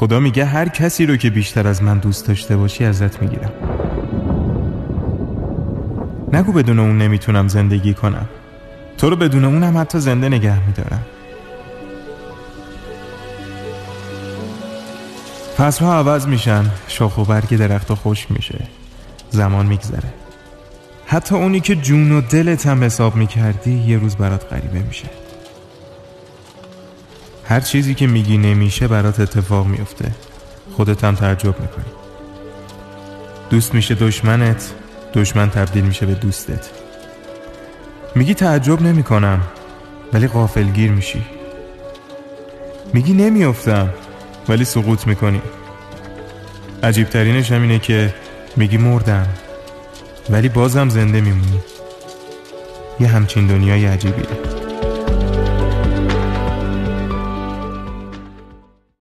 خدا میگه هر کسی رو که بیشتر از من دوست داشته باشی ازت میگیرم. نگو بدون اون نمیتونم زندگی کنم. تو رو بدون اونم حتی زنده نگه میدارم. فصلها عوض میشن، شاخ و برگ درخت خشک میشه، زمان میگذره. حتی اونی که جون و دلت هم حساب میکردی یه روز برات غریبه میشه. هر چیزی که میگی نمیشه برات اتفاق میفته. خودت هم تعجب میکنی. دوست میشه دشمنت، دشمن تبدیل میشه به دوستت. میگی تعجب نمیکنم، ولی غافلگیر میشی. میگی نمیافتم، ولی سقوط میکنی. عجیب ترینش همینه که میگی مردم، ولی بازم زنده میمونی. یه همچین دنیای عجیبیه.